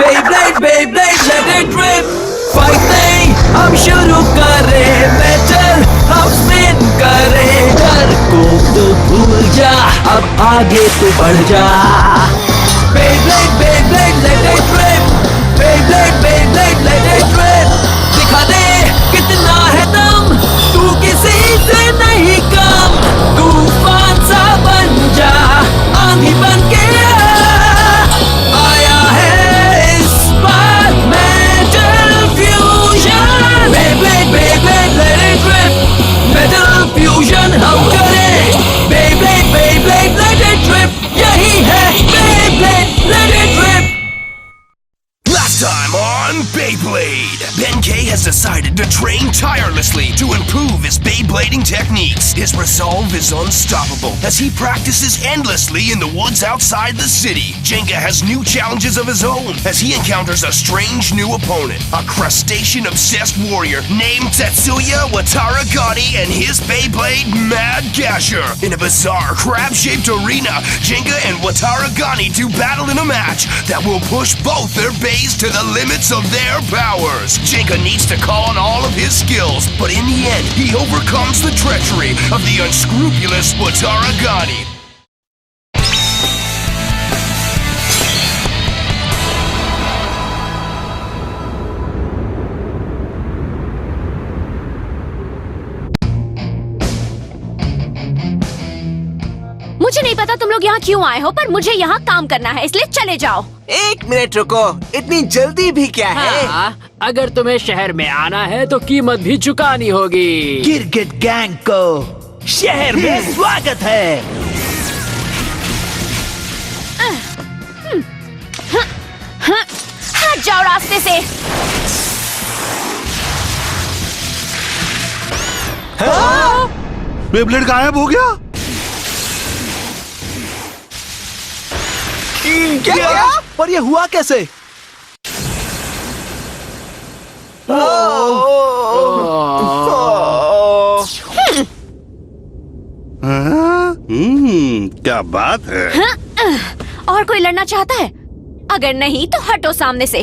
Beyblade, Beyblade, let it rip. Fighting हम शुरू करें, metal हम spin करें. डर को तो भूल जा, अब आगे तो बढ़ जा. Beyblade, Beyblade, let it rip. Beyblade, Beyblade, let it rip. दिखा दे कितना है दम, तू किसी से नहीं कम. तूफान सा बन जा, आंधी बन के आया है इस बार metal fusion. Beyblade, Beyblade, let it rip. Metal fusion हम करें. Beyblade, Beyblade, let it rip. यही है Beyblade, let it rip. Last time on Beyblade, Ben K has decided to train tirelessly to improve his Beyblading techniques. His resolve is unstoppable as he practices endlessly in the woods outside the city. Jenga has new challenges of his own as he encounters a strange new opponent, a crustacean-obsessed warrior named Tetsuya Wataragani and his Beyblade Mad Gasher. In a bizarre crab-shaped arena, Jenga and Wataragani do battle in a match that will push both their Beys to the limits of their powers. Jenga needs to call on all of his skills, but in the end, he overcomes the treachery of the unscrupulous Wataragani. मुझे नहीं पता तुम लोग यहाँ क्यों आए हो, पर मुझे यहाँ काम करना है, इसलिए चले जाओ. एक मिनट रुको, इतनी जल्दी भी क्या है? हाँ, अगर तुम्हें शहर में आना है तो कीमत भी चुकानी होगी. गिरगिट गैंग को शहर में स्वागत है. हट जाओ रास्ते से. बेब्लेड गायब हो गया. क्या? पर ये हुआ कैसे? क्या बात है. और कोई लड़ना चाहता है? अगर नहीं तो हटो सामने से.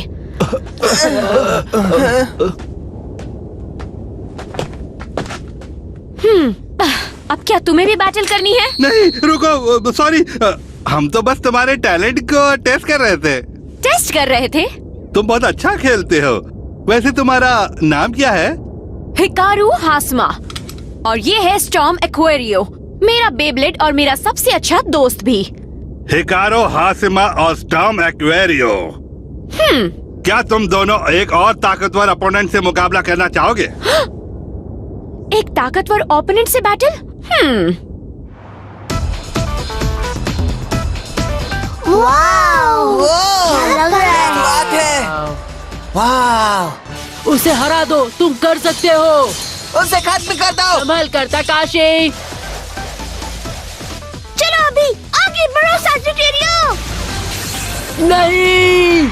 अब क्या तुम्हें भी बैटल करनी है? नहीं रुको, सॉरी. हम तो बस तुम्हारे टैलेंट को टेस्ट कर रहे थे. टेस्ट कर रहे थे? तुम बहुत अच्छा खेलते हो. वैसे तुम्हारा नाम क्या है? हिकारू हासमा. और ये है स्टॉर्म एक्वेरियो, मेरा बेब्लेड और मेरा सबसे अच्छा दोस्त भी. हिकारो हासिमा और स्टॉर्म एक्वेरियो. क्या तुम दोनों एक और ताकतवर अपोनेंट से मुकाबला करना चाहोगे? एक ताकतवर ओपोनेंट से बैटल? वाव! क्या बात है? वाव! उसे हरा दो, तुम कर सकते हो. उसे खत्म कर दो. संभल कर ताकाशी. चलो अभी आगे बढ़ो सैजिटेरियो. नहीं.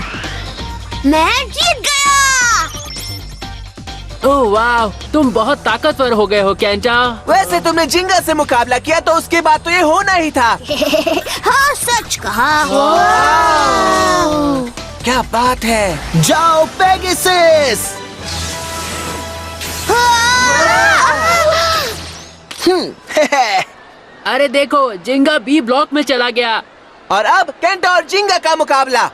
मैं जीत गया. ओह वाह, तुम बहुत ताकतवर हो गए हो केंटा. वैसे तुमने जिंगा से मुकाबला किया तो उसके बाद तो ये होना ही था. हाँ सच कहा. क्या बात है? जाओ पेगासस. अरे देखो, जिंगा बी ब्लॉक में चला गया. और अब केंटा और जिंगा का मुकाबला.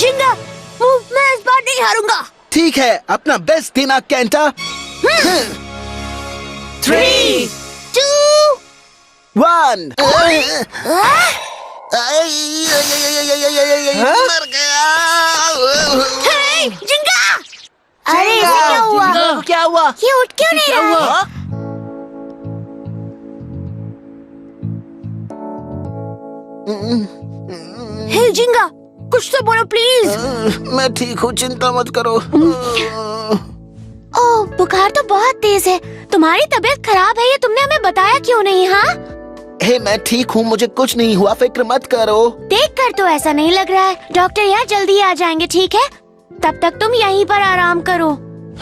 जिंगा, मैं इस बार नहीं हारूंगा. ठीक है, अपना बेस्ट देना केंटा. 3, 2, 1. मर गया. हे, जिंगा. अरे इसे क्या हुआ? क्या हुआ? ये उठ क्यों नहीं रहा? हे जिंगा, कुछ तो बोलो प्लीज. मैं ठीक हूँ, चिंता मत करो. ओह, बुखार तो बहुत तेज है. तुम्हारी तबीयत खराब है, ये तुमने हमें बताया क्यों नहीं? हाँ, हे मैं ठीक हूँ, मुझे कुछ नहीं हुआ, फिक्र मत करो. देख कर तो ऐसा नहीं लग रहा है. डॉक्टर यहाँ जल्दी आ जाएंगे, ठीक है? तब तक तुम यहीं पर आराम करो.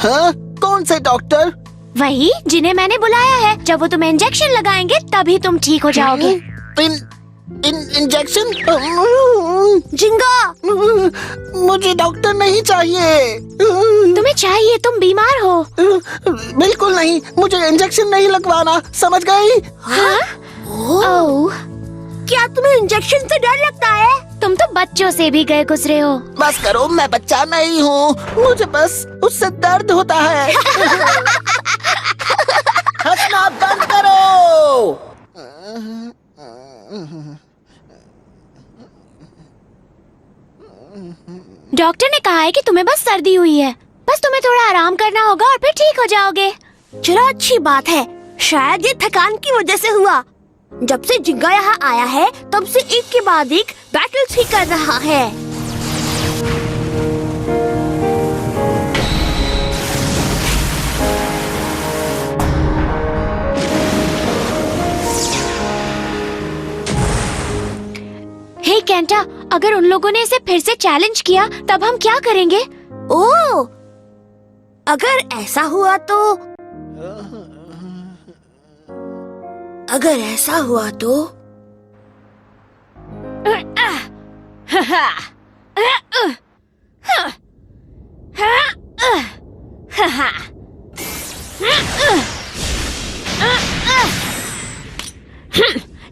हाँ? कौन से डॉक्टर? वही जिन्हें मैंने बुलाया है। जब वो तुम्हें इंजेक्शन लगाएंगे तभी तुम ठीक हो जाओगे। इंजेक्शन? जिंगा, मुझे डॉक्टर नहीं चाहिए। तुम्हें चाहिए, तुम बीमार हो। बिल्कुल नहीं, मुझे इंजेक्शन नहीं लगवाना, समझ गई? हाँ? ओह, क्या तुम्हें इंजेक्शन से डर लगता है? तुम तो बच्चों से भी गए गुजरे हो। बस करो, मैं बच्चा नहीं हूँ, मुझे बस उससे दर्द होता है। हंसना बंद करो। डॉक्टर ने कहा है कि तुम्हें बस सर्दी हुई है, बस तुम्हें थोड़ा आराम करना होगा और फिर ठीक हो जाओगे। चलो अच्छी बात है, शायद ये थकान की वजह से हुआ। जब से जिंगा यहाँ आया है तब से एक के बाद एक बैटल्स ही कर रहा है। हे केंटा, अगर उन लोगों ने इसे फिर से चैलेंज किया तब हम क्या करेंगे? ओह, अगर ऐसा हुआ तो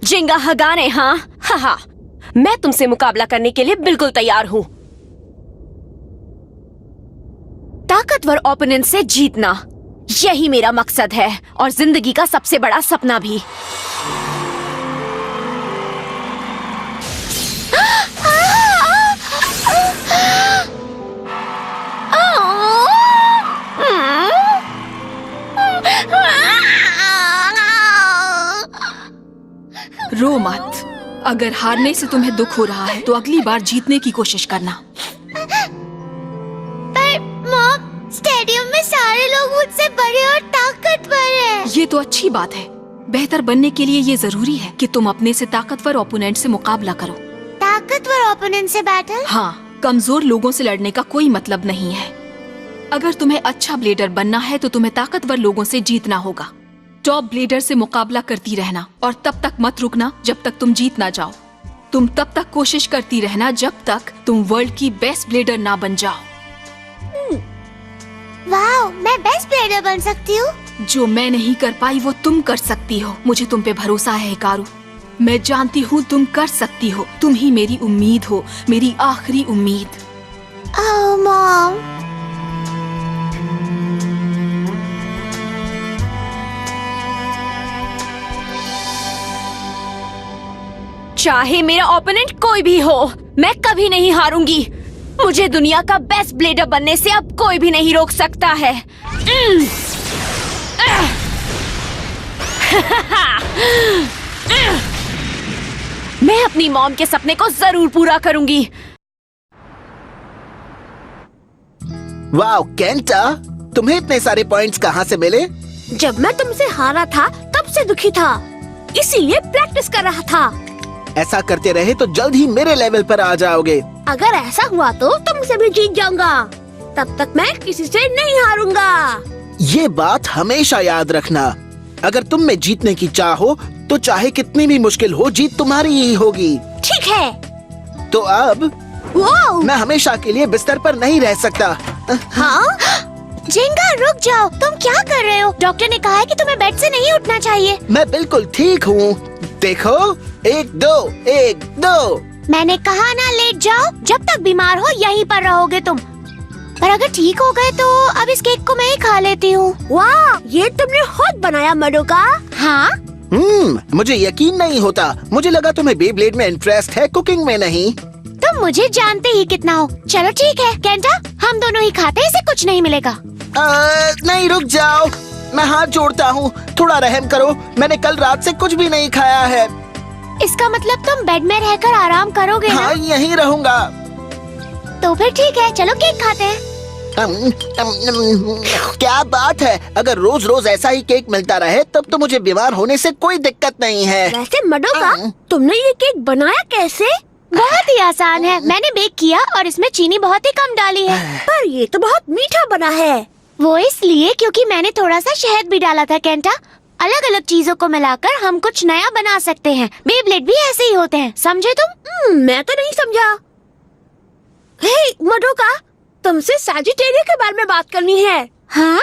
जिंगा हगाने, हाँ हाँ। मैं तुमसे मुकाबला करने के लिए बिल्कुल तैयार हूँ। ताकतवर ओपोनेंट से जीतना, यही मेरा मकसद है और जिंदगी का सबसे बड़ा सपना भी। रो मत। अगर हारने से तुम्हें दुख हो रहा है तो अगली बार जीतने की कोशिश करना। पर मॉम, स्टेडियम में सारे लोग मुझसे बड़े और ताकतवर हैं। ये तो अच्छी बात है। बेहतर बनने के लिए ये जरूरी है कि तुम अपने से ताकतवर ओपोनेंट से मुकाबला करो। ताकतवर ओपोनेंट से बैटल? हाँ, कमजोर लोगों से लड़ने का कोई मतलब नहीं है। अगर तुम्हें अच्छा ब्लेडर बनना है तो तुम्हें ताकतवर लोगों से जीतना होगा। टॉप ब्लेडर से मुकाबला करती रहना और तब तक मत रुकना जब तक तुम जीत ना जाओ। तुम तब तक कोशिश करती रहना जब तक तुम वर्ल्ड की बेस्ट ब्लेडर ना बन जाओ। वाओ, मैं बेस्ट ब्लेडर बन सकती हूँ। जो मैं नहीं कर पाई वो तुम कर सकती हो। मुझे तुम पे भरोसा है हिकारू। मैं जानती हूँ तुम कर सकती हो। तुम ही मेरी उम्मीद हो, मेरी आखिरी उम्मीद। ओह मॉम, चाहे मेरा ओपोनेंट कोई भी हो, मैं कभी नहीं हारूंगी। मुझे दुनिया का बेस्ट ब्लेडर बनने से अब कोई भी नहीं रोक सकता है। मैं अपनी मॉम के सपने को जरूर पूरा करूंगी। वाह केंटा, तुम्हें इतने सारे पॉइंट्स कहाँ से मिले? जब मैं तुमसे हारा था तब से दुखी था, इसीलिए प्रैक्टिस कर रहा था। ऐसा करते रहे तो जल्द ही मेरे लेवल पर आ जाओगे। अगर ऐसा हुआ तो तुमसे भी जीत जाऊंगा। तब तक मैं किसी से नहीं हारूंगा। ये बात हमेशा याद रखना। अगर तुम में जीतने की चाह हो तो चाहे कितनी भी मुश्किल हो, जीत तुम्हारी ही होगी। ठीक है। तो अब वो मैं हमेशा के लिए बिस्तर पर नहीं रह सकता। हाँ? जिंगा रुक जाओ, तुम क्या कर रहे हो? डॉक्टर ने कहा है कि तुम्हें बेड से नहीं उठना चाहिए। मैं बिल्कुल ठीक हूँ। देखो, 1 2 1 2। मैंने कहा ना लेट जाओ। जब तक बीमार हो यहीं पर रहोगे तुम। पर अगर ठीक हो गए तो अब इस केक को मैं ही खा लेती हूँ। वाह, ये तुमने खुद बनाया मडोका? हाँ, मुझे यकीन नहीं होता। मुझे लगा तुम्हें बेब्लेड में इंटरेस्ट है, कुकिंग में नहीं। तुम मुझे जानते ही कितना हो। चलो ठीक है केंटा, हम दोनों ही खाते हैं, इसे कुछ नहीं मिलेगा। नहीं, रुक जाओ, मैं हाथ जोड़ता हूँ, थोड़ा रहम करो। मैंने कल रात से कुछ भी नहीं खाया है। इसका मतलब तुम बेड में रहकर आराम करोगे ना? हाँ, यहीं रहूँगा। तो फिर ठीक है, चलो केक खाते हैं। क्या बात है, अगर रोज रोज ऐसा ही केक मिलता रहे तब तो मुझे बीमार होने से कोई दिक्कत नहीं है। वैसे मडोका, तुमने ये केक बनाया कैसे? बहुत ही आसान है। मैंने बेक किया और इसमें चीनी बहुत ही कम डाली है। पर ये तो बहुत मीठा बना है। वो इसलिए क्योंकि मैंने थोड़ा सा शहद भी डाला था केंटा। अलग अलग चीजों को मिलाकर हम कुछ नया बना सकते हैं। बेब्लेड भी ऐसे ही होते हैं, समझे तुम? मैं तो नहीं समझा। हे मडोका, तुमसे सैजिटेरियो के बारे में बात करनी है। हाँ?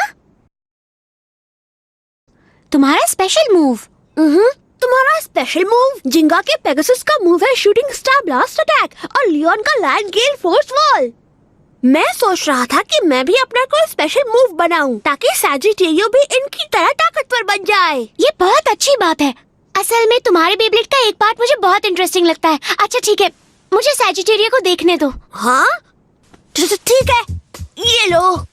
तुम्हारा स्पेशल मूव? तुम्हारा स्पेशल मूव जिंगा के पेगासस का मूव है शूटिंग स्टार ब्लास्ट अटैक और लियोन का लायन गेल फोर्स वॉल। मैं सोच रहा था कि मैं भी अपना कोई स्पेशल मूव बनाऊं ताकि सैजिटेरियो भी इनकी तरह ताकतवर बन जाए। ये बहुत अच्छी बात है। असल में तुम्हारे बेब्लेड का एक पार्ट मुझे बहुत इंटरेस्टिंग लगता है। अच्छा ठीक है, मुझे सैजिटेरियो को देखने दो। हाँ ठीक है, ये लो।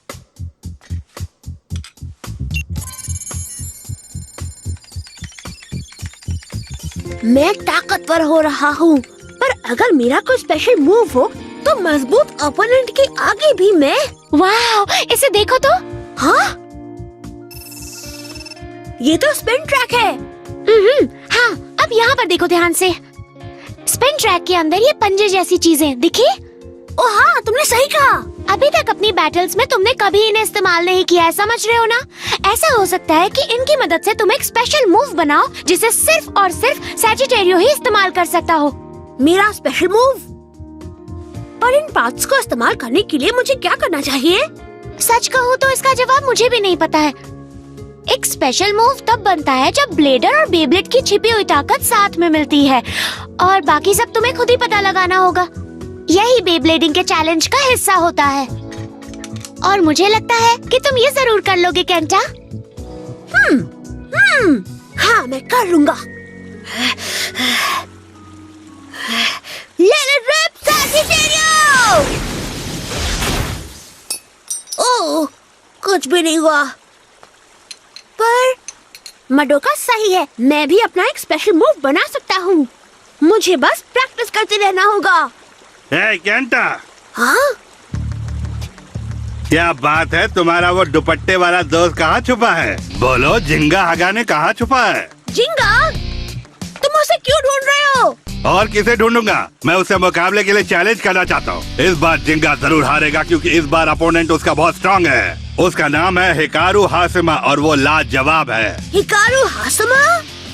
मैं ताकतवर हो रहा हूँ, पर अगर मेरा कोई स्पेशल मूव हो तो मजबूत ओपोनेंट के आगे भी मैं। वाह, इसे देखो तो। हाँ, ये तो स्पिन ट्रैक है। हाँ, अब यहाँ पर देखो ध्यान से। स्पिन ट्रैक के अंदर ये पंजे जैसी चीजें दिखी? ओ हाँ, तुमने सही कहा। अभी तक अपनी बैटल्स में तुमने कभी इन्हें इस्तेमाल नहीं किया है, समझ रहे हो ना? ऐसा हो सकता है कि इनकी मदद से तुम एक स्पेशल मूव बनाओ जिसे सिर्फ और सिर्फ सैजिटेरियो ही इस्तेमाल कर सकता हो। मेरा स्पेशल मूव? पर इन पार्ट्स को इस्तेमाल करने के लिए मुझे क्या करना चाहिए? सच कहूँ तो इसका जवाब मुझे भी नहीं पता है। एक स्पेशल मूव तब बनता है जब ब्लेडर और बेब्लेड की छिपी हुई ताकत साथ में मिलती है, और बाकी सब तुम्हें खुद ही पता लगाना होगा। यही बेब्लेडिंग के चैलेंज का हिस्सा होता है, और मुझे लगता है कि तुम ये जरूर कर लोगे केंटा। हाँ, मैं कर लूंगा। Let it rip, Sagittario! ओह, कुछ भी नहीं हुआ। पर मडोका सही है, मैं भी अपना एक स्पेशल मूव बना सकता हूँ। मुझे बस प्रैक्टिस करते रहना होगा। हे केंटा। हाँ? क्या बात है, तुम्हारा वो दुपट्टे वाला दोस्त कहाँ छुपा है? बोलो, जिंगा हगाने कहाँ छुपा है? जिंगा? तुम उसे क्यों ढूंढ रहे हो? और किसे ढूंढूंगा? मैं उसे मुकाबले के लिए चैलेंज करना चाहता हूँ। इस बार जिंगा जरूर हारेगा क्योंकि इस बार अपोनेंट उसका बहुत स्ट्रांग है। उसका नाम है हिकारू हाशिमा और वो लाजवाब है। Hikaru Hashima?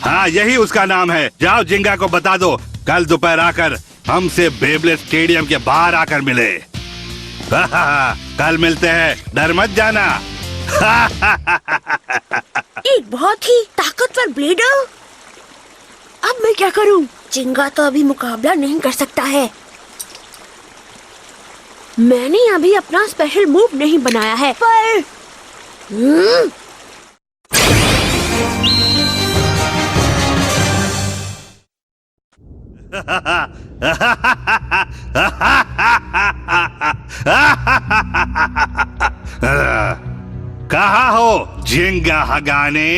हाँ, यही उसका नाम है। जाओ जिंगा को बता दो, कल दोपहर आकर हमसे बेब्लेड स्टेडियम के बाहर आकर मिले। कल मिलते हैं, डर मत जाना। एक बहुत ही ताकतवर ब्लेडर। अब मैं क्या करूं? जिंगा तो अभी मुकाबला नहीं कर सकता है। मैंने अभी अपना स्पेशल मूव नहीं बनाया है, पर कहाँ हो जिंगा हगाने?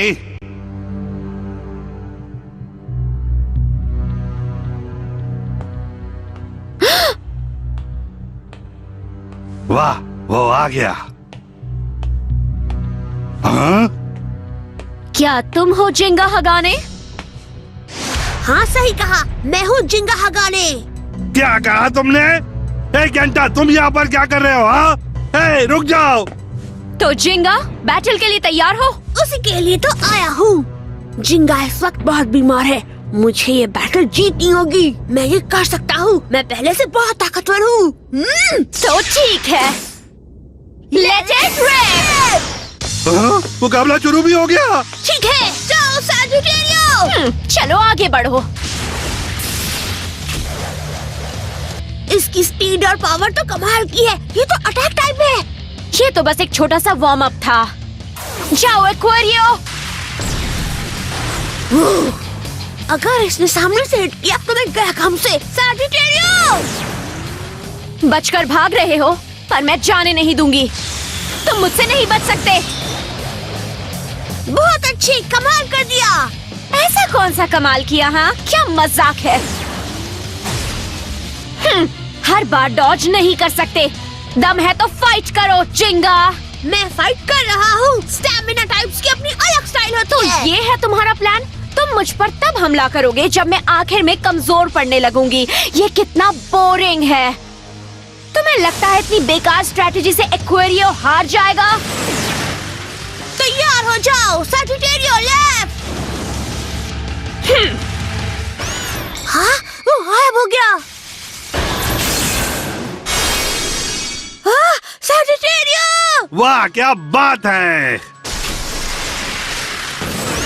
वाह, वो आ गया। हाँ? क्या तुम हो जिंगा हगाने? हाँ, सही कहा, मैं हूँ जिंगा हगाने। क्या कहा तुमने? एक घंटा तुम यहाँ पर क्या कर रहे हो? हाँ? ए, रुक जाओ। तो जिंगा, बैटल के लिए तैयार हो? उसी के लिए तो आया हूँ। जिंगा इस वक्त बहुत बीमार है, मुझे ये बैटल जीतनी होगी। मैं ये कर सकता हूँ, मैं पहले से बहुत ताकतवर हूँ। तो ठीक है, लेट इट रिप। मुकाबला शुरू भी हो गया। ठीक है, जाओ सैजिटेरियो। चलो आगे बढ़ो। इसकी स्पीड और पावर तो कमाल की है। ये तो अटैक टाइप है। ये तो बस एक छोटा सा वार्म अप था। जाओ एक्वेरियो। अगर इसने सामने से हिट किया तो मैं गया काम से। सैजिटेरियो! बचकर भाग रहे हो, पर मैं जाने नहीं दूंगी। तुम मुझसे नहीं बच सकते। बहुत अच्छी, कमाल कर दिया। ऐसा कौन सा कमाल किया? हाँ, क्या मजाक है? हर बार डॉज नहीं कर सकते। दम है तो फाइट करो जिंगा। मैं फाइट कर रहा हूँ। स्टैमिना टाइप्स की अपनी अलग स्टाइल होती तो है। ये है तुम्हारा प्लान? तुम मुझ पर तब हमला करोगे जब मैं आखिर में कमजोर पड़ने लगूंगी। ये कितना बोरिंग है। तुम्हें लगता है इतनी बेकार स्ट्रेटेजी से एक्वेरियो हार जाएगा? तैयार हो जाओ, सजिटेरियो लेफ्ट। हाँ, वो गायब हो गया। हाँ, सजिटेरियो। वाह क्या बात है।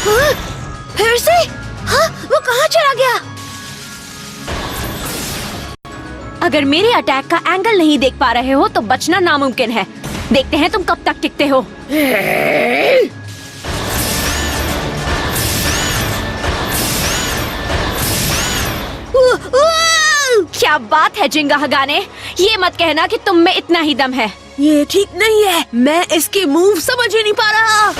हाँ, फिर से? हाँ, वो कहाँ चला गया? अगर मेरे अटैक का एंगल नहीं देख पा रहे हो तो बचना नामुमकिन है। देखते हैं तुम कब तक टिकते हो। क्या बात है जिंगा हगाने, ये मत कहना कि तुम में इतना ही दम है। ये ठीक नहीं है, मैं इसके मूव समझ ही नहीं पा रहा।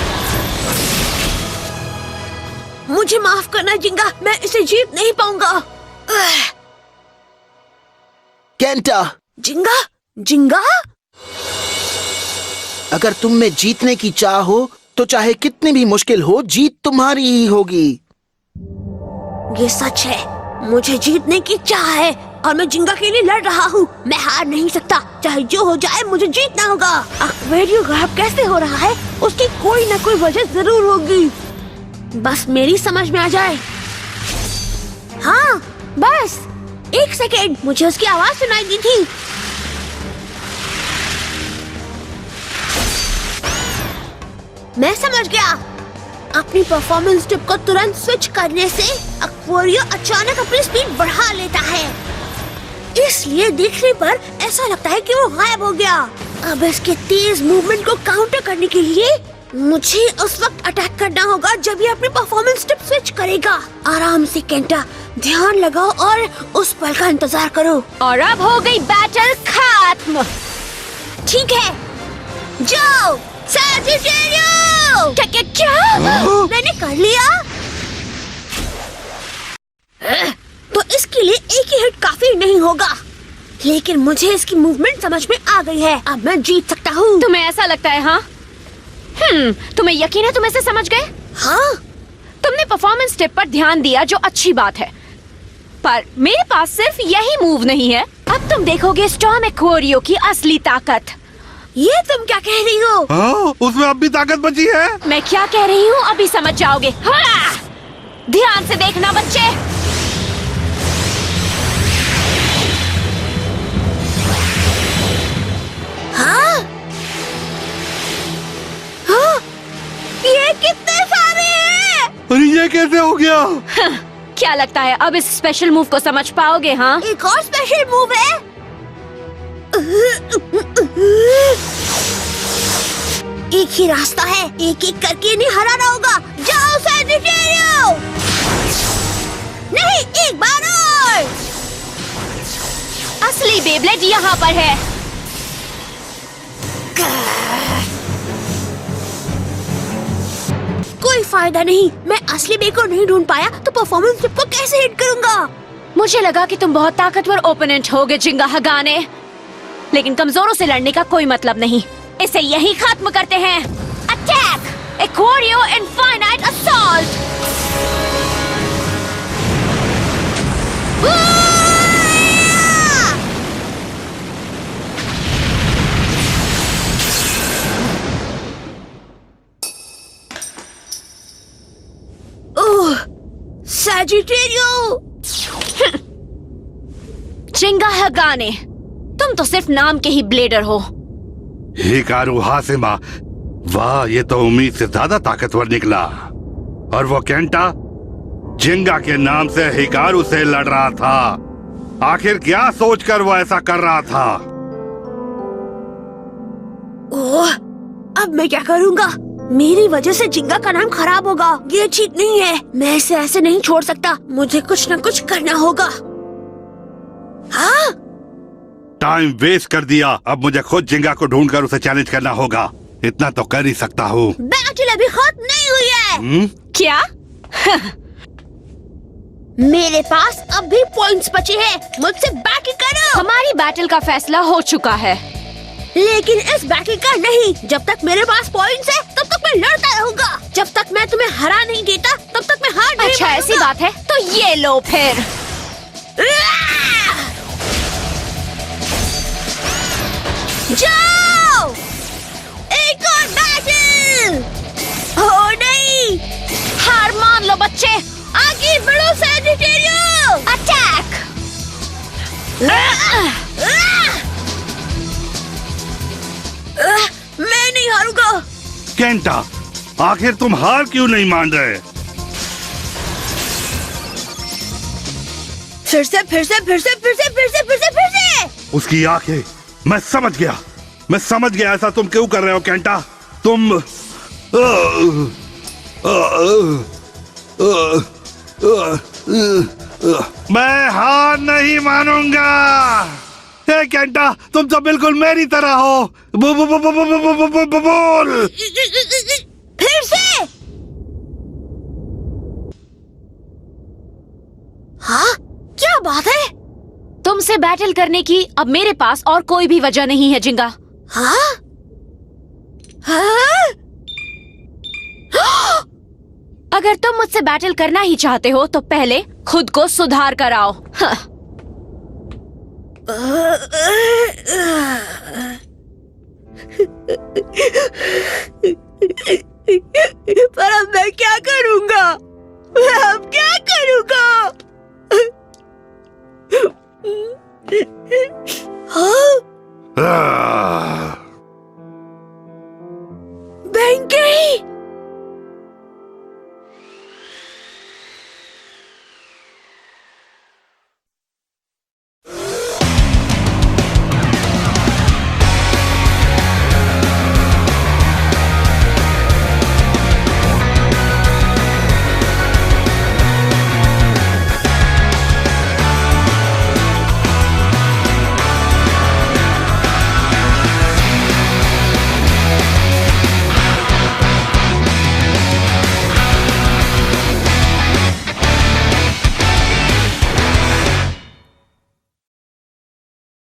मुझे माफ करना जिंगा, मैं इसे जीत नहीं पाऊंगा। केंटा, जिंगा, जिंगा? अगर तुम में जीतने की चाह हो तो चाहे कितनी भी मुश्किल हो, जीत तुम्हारी ही होगी। ये सच है, मुझे जीतने की चाह है और मैं जिंगा के लिए लड़ रहा हूँ। मैं हार नहीं सकता, चाहे जो हो जाए मुझे जीतना होगा। एक्वेरियो गायब कैसे हो रहा है, उसकी कोई न कोई वजह जरूर होगी, बस मेरी समझ में आ जाए। हाँ, बस 1 सेकेंड, मुझे उसकी आवाज सुनाई दी थी। मैं समझ गया। अपनी परफॉर्मेंस टिप को तुरंत स्विच करने से एक्वेरियो अचानक अपनी स्पीड बढ़ा लेता है, इसलिए देखने पर ऐसा लगता है कि वो गायब हो गया। अब इसके तेज मूवमेंट को काउंटर करने के लिए मुझे उस वक्त अटैक करना होगा जब ये अपनी परफॉर्मेंस टिप स्विच करेगा। आराम से केंटा, ध्यान लगाओ और उस पल का इंतजार करो। और अब हो गई बैटल खत्म। ठीक है, जाओ सजिटेरियो। क्या? मैंने कर लिया। तो इसके लिए एक ही हिट काफी नहीं होगा, लेकिन मुझे इसकी मूवमेंट समझ में आ गई है। अब मैं जीत सकता हूँ। तुम्हें ऐसा लगता है? हाँ, तुम्हें यकीन है तुम इसे समझ गए? हाँ, तुमने परफॉर्मेंस टिप पर ध्यान दिया, जो अच्छी बात है, पर मेरे पास सिर्फ यही मूव नहीं है। अब तुम देखोगे स्टॉर्म एक्वेरियो की असली ताकत। ये तुम क्या कह रही हो? हाँ, उसमें अब भी ताकत बची है। मैं क्या कह रही हूँ अभी समझ जाओगे। हाँ! ध्यान से देखना बच्चे। हाँ? हाँ? ये कितने सारे हैं? अरे ये कैसे हो गया? क्या लगता है अब इस स्पेशल मूव को समझ पाओगे? हाँ, एक और स्पेशल मूव है। एक ही रास्ता है, एक एक करके नहीं हराना होगा। जाओ सजिटेरियो। नहीं, एक बार और। असली बेब्लेड यहाँ पर है। कोई फायदा नहीं, मैं असली बे को नहीं ढूंढ पाया तो परफॉर्मेंस टिप को कैसे हिट करूंगा? मुझे लगा कि तुम बहुत ताकतवर ओपोनेंट होगे जिंगा हगाने, लेकिन कमजोरों से लड़ने का कोई मतलब नहीं। इसे यही खत्म करते हैं। Attack Aquario infinite assault. Oh, Sagittario. Gingka Hagane, तुम तो सिर्फ नाम के ही ब्लेडर हो। हिकारू हाशिमा, वाह ये तो उम्मीद से ज्यादा ताकतवर निकला। और वो केंटा जिंगा के नाम से हिकारू से लड़ रहा था। आखिर क्या सोचकर वो ऐसा कर रहा था? ओह, अब मैं क्या करूंगा? मेरी वजह से जिंगा का नाम खराब होगा। ये ठीक नहीं है, मैं इसे ऐसे नहीं छोड़ सकता। मुझे कुछ न कुछ करना होगा। हाँ? टाइम वेस्ट कर दिया। अब मुझे खुद जिंगा को ढूंढकर उसे चैलेंज करना होगा। इतना तो कर ही सकता हूँ। बैटल अभी खत्म नहीं हुई है। क्या? मेरे पास अब भी पॉइंट्स बचे हैं। मुझसे बैटल करो। हमारी बैटल का फैसला हो चुका है, लेकिन इस बैटल का नहीं। जब तक मेरे पास पॉइंट्स है तब तक मैं लड़ता रहूंगा। जब तक मैं तुम्हें हरा नहीं देता तब तक मैं हार नहीं अच्छा ऐसी बात है तो ये लो फिर। जाओ, एक और बैटल। ओ नहीं, हार मान लो बच्चे, आगे बढ़ो सैजिटेरियो, अटैक। मैं नहीं हारूंगा। केंटा, आखिर तुम हार क्यों नहीं मान रहे? फिर से। उसकी आंखें, मैं समझ गया ऐसा तुम क्यों कर रहे हो केंटा। तुम मैं हार नहीं मानूंगा। हे केंटा, तुम तो बिल्कुल मेरी तरह हो। बोल। फिर से। हाँ, क्या बात है? तुमसे बैटल करने की अब मेरे पास और कोई भी वजह नहीं है जिंगा। हाँ? हाँ? अगर तुम मुझसे बैटल करना ही चाहते हो तो पहले खुद को सुधार कर आओ। हाँ। पर अब मैं क्या करूंगा? मैं अब क्या